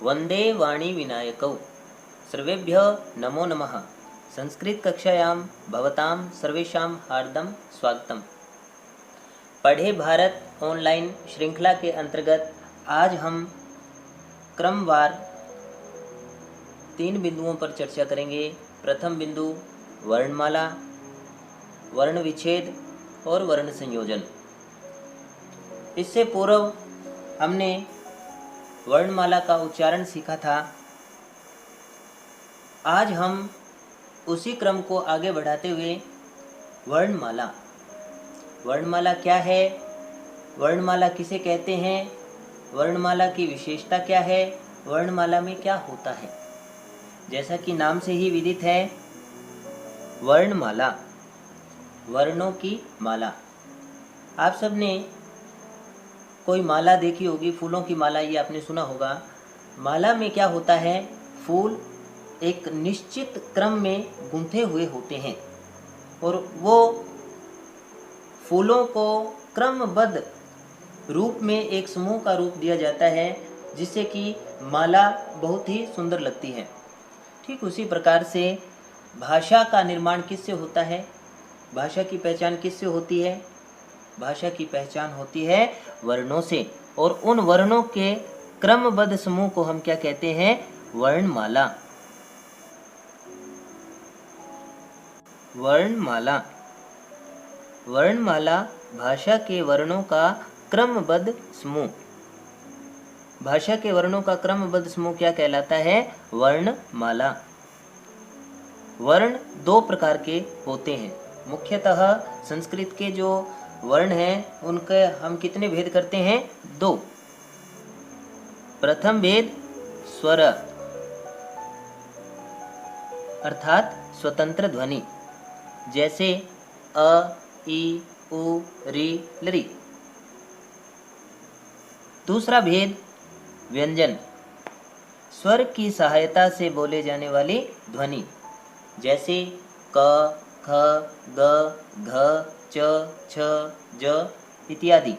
वंदे वाणी विनायकौ सर्वेभ्यः नमो नमः। संस्कृत कक्षायां भवतां सर्वेषां हार्दं स्वागतम्। पढ़े भारत ऑनलाइन श्रृंखला के अंतर्गत आज हम क्रमवार 3 बिंदुओं पर चर्चा करेंगे। प्रथम बिंदु वर्णमाला, वर्ण विच्छेद और वर्ण संयोजन। इससे पूर्व हमने वर्णमाला का उच्चारण सीखा था। आज हम उसी क्रम को आगे बढ़ाते हुए वर्णमाला क्या है, वर्णमाला किसे कहते हैं, वर्णमाला की विशेषता क्या है, वर्णमाला में क्या होता है। जैसा कि नाम से ही विदित है, वर्णमाला वर्णों की माला। आप सब ने कोई माला देखी होगी, फूलों की माला, ये आपने सुना होगा। माला में क्या होता है, फूल एक निश्चित क्रम में गुंथे हुए होते हैं और वो फूलों को क्रमबद्ध रूप में एक समूह का रूप दिया जाता है, जिससे कि माला बहुत ही सुंदर लगती है। ठीक उसी प्रकार से भाषा का निर्माण किससे होता है, भाषा की पहचान किससे होती है, भाषा की पहचान होती है वर्णों से। और उन वर्णों के क्रमबद्ध समूह को हम क्या कहते हैं, वर्णमाला। वर्णमाला वर्णमाला भाषा के वर्णों का क्रमबद्ध समूह। भाषा के वर्णों का क्रमबद्ध समूह क्या कहलाता है, वर्णमाला। वर्ण 2 प्रकार के होते हैं। मुख्यतः संस्कृत के जो वर्ण हैं उनके हम कितने भेद करते हैं, 2। प्रथम भेद स्वर अर्थात स्वतंत्र ध्वनि, जैसे अ, ई, उ, री, लरी। दूसरा भेद व्यंजन, स्वर की सहायता से बोले जाने वाली ध्वनि, जैसे क, ख, ग, घ, च, छ, ज इत्यादि।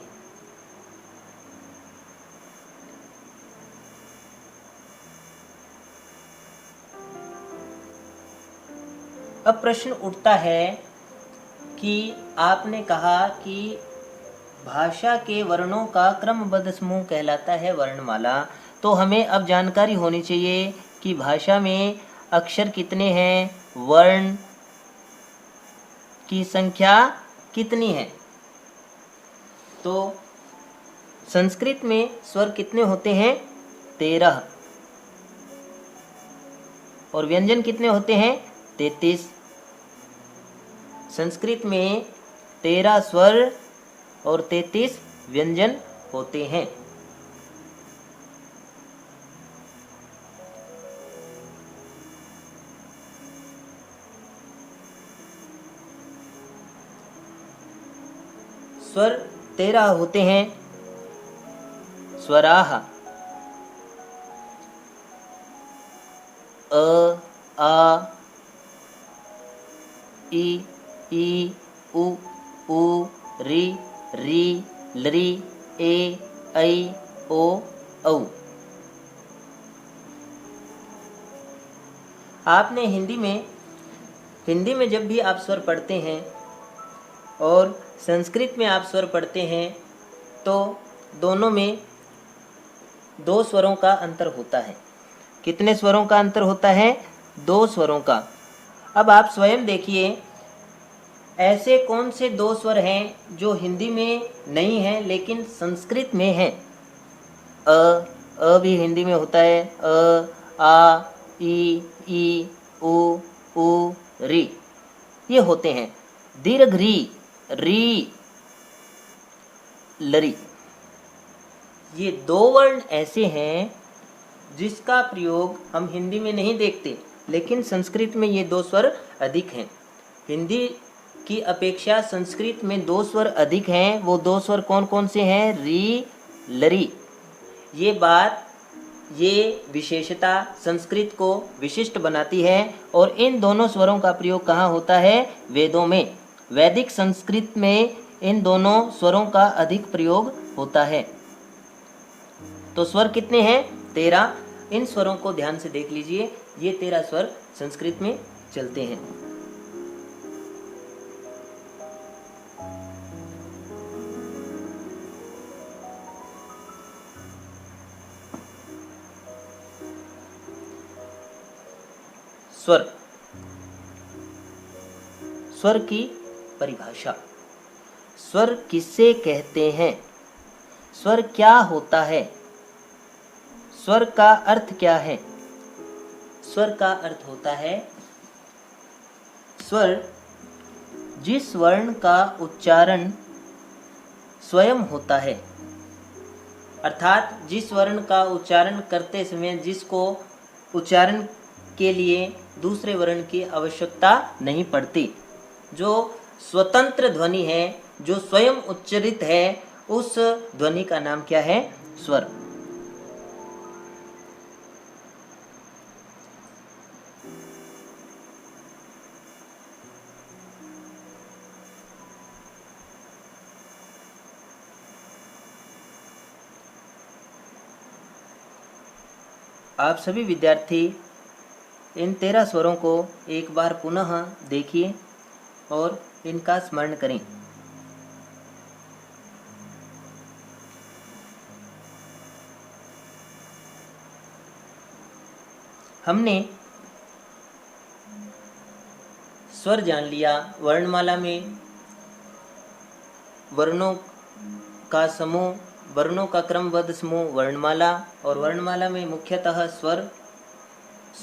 अब प्रश्न उठता है कि आपने कहा कि भाषा के वर्णों का क्रमबद्ध समूह कहलाता है वर्णमाला, तो हमें अब जानकारी होनी चाहिए कि भाषा में अक्षर कितने हैं, वर्ण की संख्या कितनी है। तो संस्कृत में स्वर कितने होते हैं, 13। और व्यंजन कितने होते हैं, 33। संस्कृत में 13 स्वर और 33 व्यंजन होते हैं। स्वर 13 होते हैं। स्वराः अ, आ, ई, उ, री, लरी, ए, ऐ, ओ, औ। आपने हिंदी में जब भी आप स्वर पढ़ते हैं और संस्कृत में आप स्वर पढ़ते हैं तो दोनों में 2 स्वरों का अंतर होता है। कितने स्वरों का अंतर होता है, 2 स्वरों का। अब आप स्वयं देखिए, ऐसे कौन से 2 स्वर हैं जो हिंदी में नहीं हैं लेकिन संस्कृत में हैं। अ भी हिंदी में होता है, आ, ई, उ, री, ये होते हैं। दीर्घ री, लरी, ये 2 वर्ण ऐसे हैं जिसका प्रयोग हम हिंदी में नहीं देखते, लेकिन संस्कृत में ये 2 स्वर अधिक हैं। हिंदी की अपेक्षा संस्कृत में 2 स्वर अधिक हैं। वो 2 स्वर कौन कौन से हैं, री, लरी। ये विशेषता संस्कृत को विशिष्ट बनाती है और इन दोनों स्वरों का प्रयोग कहाँ होता है, वेदों में। वैदिक संस्कृत में इन दोनों स्वरों का अधिक प्रयोग होता है। तो स्वर कितने हैं, 13। इन स्वरों को ध्यान से देख लीजिए। ये 13 स्वर संस्कृत में चलते हैं। स्वर, स्वर की परिभाषा। स्वर किसे कहते हैं? स्वर क्या होता है? स्वर का अर्थ क्या है? स्वर का अर्थ होता है, स्वर जिस वर्ण का उच्चारण स्वयं होता है, अर्थात जिस वर्ण का उच्चारण करते समय जिसको उच्चारण के लिए दूसरे वर्ण की आवश्यकता नहीं पड़ती, जो स्वतंत्र ध्वनि है, जो स्वयं उच्चरित है, उस ध्वनि का नाम क्या है? स्वर। आप सभी विद्यार्थी इन 13 स्वरों को एक बार पुनः देखिए और इनका स्मरण करें। हमने स्वर जान लिया। वर्णमाला में वर्णों का समूह, वर्णों का क्रमबद्ध समूह वर्णमाला, और वर्णमाला में मुख्यतः स्वर।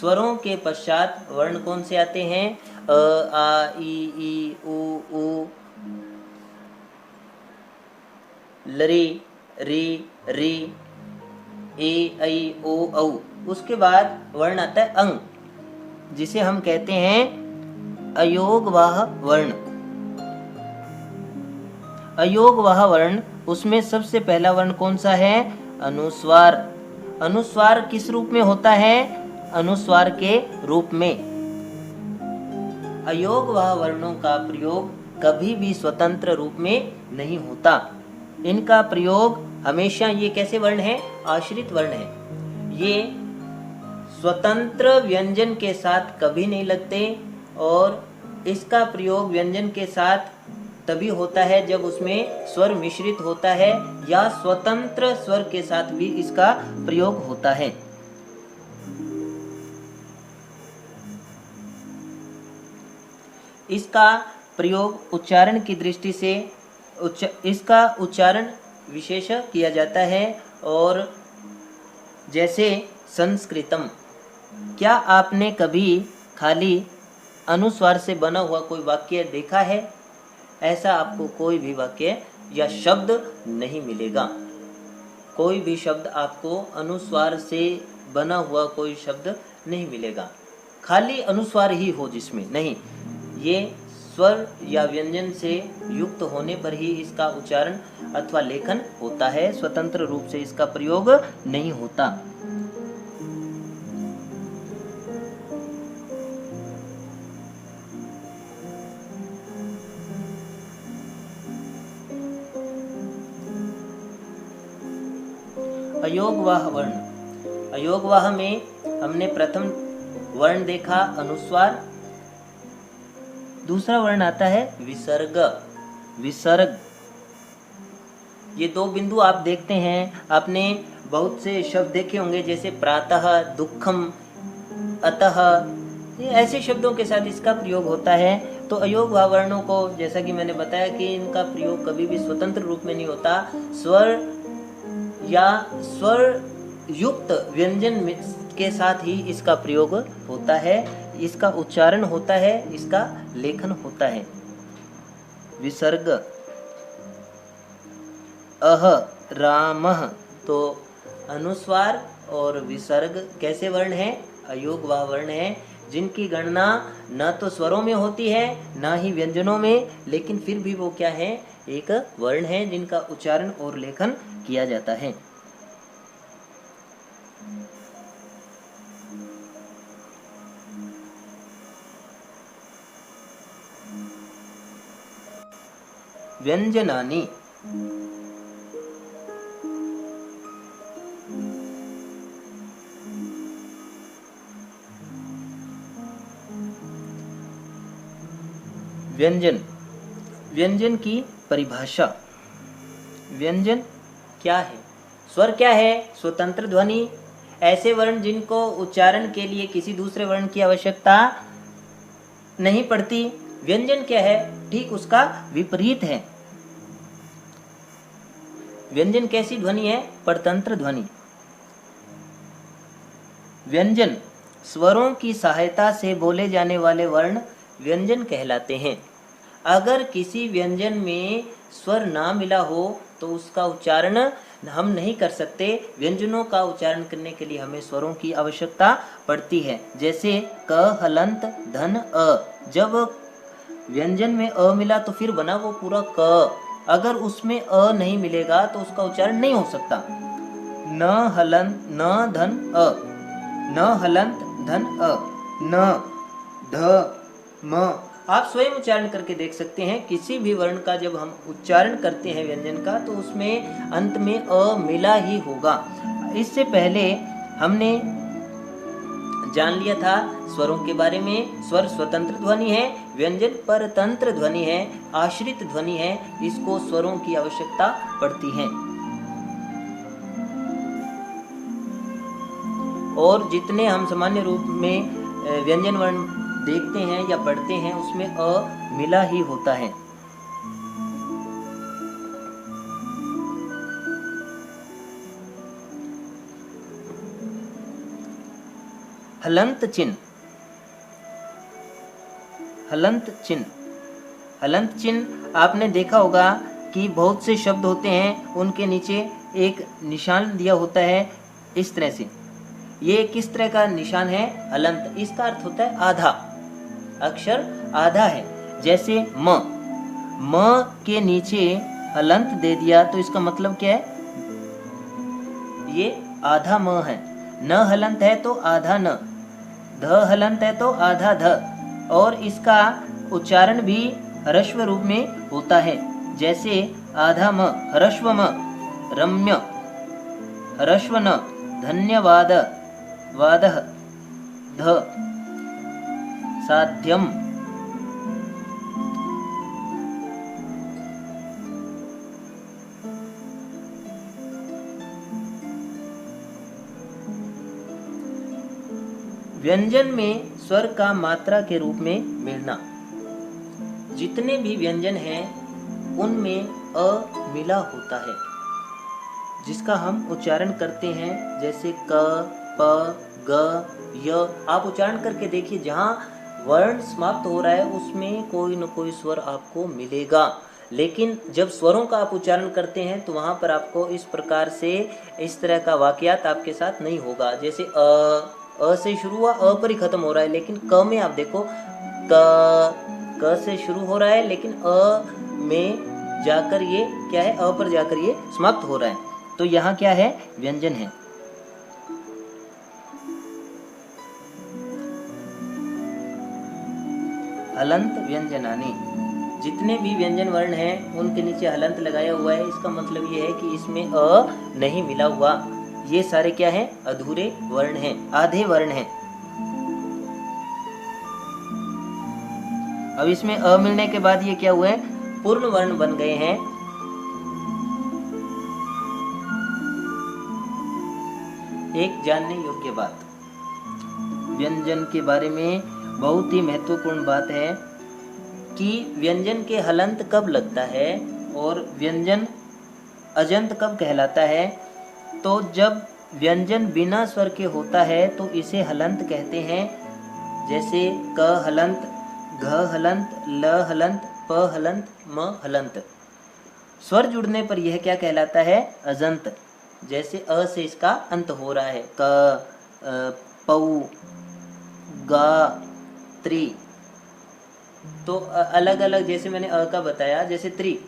स्वरों के पश्चात वर्ण कौन से आते हैं? अ, आ, ई, उ, लरी, री, री, ए, ऐ, ओ, औ। उसके बाद वर्ण आता है अंग, जिसे हम कहते हैं अयोगवाह वर्ण। अयोगवाह वर्ण, उसमें सबसे पहला वर्ण कौन सा है? अनुस्वार। अनुस्वार किस रूप में होता है? अनुस्वार के रूप में। अयोगवाह वर्णों का प्रयोग कभी भी स्वतंत्र रूप में नहीं होता। इनका प्रयोग हमेशा, ये कैसे वर्ण है? आश्रित वर्ण है। ये स्वतंत्र व्यंजन के साथ कभी नहीं लगते, और इसका प्रयोग व्यंजन के साथ तभी होता है जब उसमें स्वर मिश्रित होता है, या स्वतंत्र स्वर के साथ भी इसका प्रयोग होता है। इसका प्रयोग उच्चारण की दृष्टि से इसका उच्चारण विशेष किया जाता है। और जैसे संस्कृतम, क्या आपने कभी खाली अनुस्वार से बना हुआ कोई वाक्य देखा है? ऐसा आपको कोई भी वाक्य या शब्द नहीं मिलेगा। कोई भी शब्द आपको अनुस्वार से बना हुआ कोई शब्द नहीं मिलेगा, खाली अनुस्वार ही हो जिसमें नहीं। ये स्वर या व्यंजन से युक्त होने पर ही इसका उच्चारण अथवा लेखन होता है, स्वतंत्र रूप से इसका प्रयोग नहीं होता। अयोगवाह वर्ण। अयोगवाह में हमने प्रथम वर्ण देखा अनुस्वार, दूसरा वर्ण आता है विसर्ग। विसर्ग, ये दो बिंदु आप देखते हैं। आपने बहुत से शब्द देखे होंगे, जैसे प्रातः, दुखम, अतः, ये ऐसे शब्दों के साथ इसका प्रयोग होता है। तो अयोगवाह वर्णों को, जैसा कि मैंने बताया कि इनका प्रयोग कभी भी स्वतंत्र रूप में नहीं होता। स्वर या स्वर युक्त व्यंजन के साथ ही इसका प्रयोग होता है, इसका उच्चारण होता है, इसका लेखन होता है। विसर्ग, अह, रामः, तो अनुस्वार और विसर्ग कैसे वर्ण है? अयोगवाह वर्ण है, जिनकी गणना न तो स्वरों में होती है न ही व्यंजनों में, लेकिन फिर भी वो क्या है? एक वर्ण है जिनका उच्चारण और लेखन किया जाता है। व्यंजनानि। व्यंजन, व्यंजन की परिभाषा। व्यंजन क्या है? स्वर क्या है? स्वतंत्र ध्वनि, ऐसे वर्ण जिनको उच्चारण के लिए किसी दूसरे वर्ण की आवश्यकता नहीं पड़ती। व्यंजन क्या है? ठीक उसका विपरीत है। व्यंजन कैसी ध्वनि है? परतंत्र ध्वनि। व्यंजन स्वरों की सहायता से बोले जाने वाले वर्ण व्यंजन कहलाते हैं। अगर किसी व्यंजन में स्वर ना मिला हो तो उसका उच्चारण हम नहीं कर सकते। व्यंजनों का उच्चारण करने के लिए हमें स्वरों की आवश्यकता पड़ती है। जैसे क, हलंत, धन, अ। जब व्यंजन में अ मिला तो फिर बना वो पूरा क। अगर उसमें अ नहीं मिलेगा तो उसका उच्चारण नहीं हो सकता। न हलंत न धन अ, न हलंत धन अ, न ध म। आप स्वयं उच्चारण करके देख सकते हैं। किसी भी वर्ण का जब हम उच्चारण करते हैं व्यंजन का तो उसमें अंत में अ मिला ही होगा। इससे पहले हमने जान लिया था स्वरों के बारे में। स्वर स्वतंत्र ध्वनि है, व्यंजन परतंत्र ध्वनि है, आश्रित ध्वनि है। इसको स्वरों की आवश्यकता पड़ती है। और जितने हम सामान्य रूप में व्यंजन वर्ण देखते हैं या पढ़ते हैं उसमें अ मिला ही होता है। हलंत चिन्ह, हलंत चिन्ह, हलंत चिन्ह आपने देखा होगा कि बहुत से शब्द होते हैं उनके नीचे एक निशान दिया होता है इस तरह से। ये किस तरह का निशान है? हलंत। इसका अर्थ होता है आधा, अक्षर आधा है। जैसे म के नीचे हलंत दे दिया तो इसका मतलब क्या है? ये आधा म है। न हलंत है तो आधा न, ध हलंत है तो आधा ध। और इसका उच्चारण भी ह्रस्व रूप में होता है। जैसे आधा म, ह्रस्व म, रम्य, ह्रस्व न, धन्यवाद, वादः, ध, साध्यम। व्यंजन में स्वर का मात्रा के रूप में मिलना। जितने भी व्यंजन हैं उनमें अ मिला होता है जिसका हम उच्चारण करते हैं। जैसे क, प, ग, य। आप उच्चारण करके देखिए, जहाँ वर्ण समाप्त हो रहा है उसमें कोई न कोई स्वर आपको मिलेगा। लेकिन जब स्वरों का आप उच्चारण करते हैं तो वहाँ पर आपको इस प्रकार से इस तरह का वाकयात आपके साथ नहीं होगा। जैसे अ से शुरू हुआ, अ पर ही खत्म हो रहा है। लेकिन क में आप देखो, क से शुरू हो रहा है लेकिन अ में जाकर ये क्या है? अ पर जाकर ये समाप्त हो रहा है। तो यहाँ क्या है? व्यंजन है। हलंत व्यंजनानि। जितने भी व्यंजन वर्ण हैं उनके नीचे हलंत लगाया हुआ है। इसका मतलब ये है कि इसमें अ नहीं मिला हुआ। ये सारे क्या हैं? अधूरे वर्ण हैं, आधे वर्ण हैं। अब इसमें अ मिलने के बाद ये क्या हुए? पूर्ण वर्ण बन गए हैं। एक जानने योग्य बात, व्यंजन के बारे में बहुत ही महत्वपूर्ण बात है कि व्यंजन के हलंत कब लगता है और व्यंजन अजंत कब कहलाता है। तो जब व्यंजन बिना स्वर के होता है तो इसे हलंत कहते हैं। जैसे क हलंत, घ हलंत, ल हलंत, प हलंत, म हलंत। स्वर जुड़ने पर यह क्या कहलाता है? अजंत। जैसे अ से इसका अंत हो रहा है, क, पौ, गा, त्रि। तो अलग अलग, जैसे मैंने अ का बताया, जैसे त्रि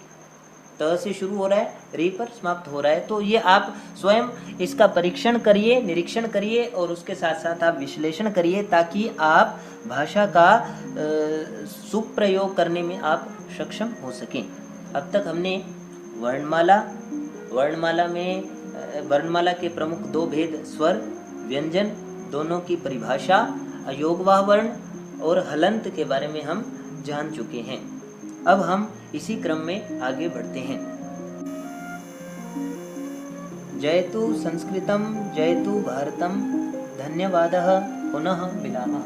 त से शुरू हो रहा है, री पर समाप्त हो रहा है। तो ये आप स्वयं इसका परीक्षण करिए, निरीक्षण करिए और उसके साथ साथ आप विश्लेषण करिए ताकि आप भाषा का सुप्रयोग करने में आप सक्षम हो सकें। अब तक हमने वर्णमाला के प्रमुख दो भेद, स्वर, व्यंजन, दोनों की परिभाषा, अयोगवाह वर्ण और हलंत के बारे में हम जान चुके हैं। अब हम इसी क्रम में आगे बढ़ते हैं। जयतु संस्कृतं जयतु भारतम। धन्यवादः। पुनः मिलामः।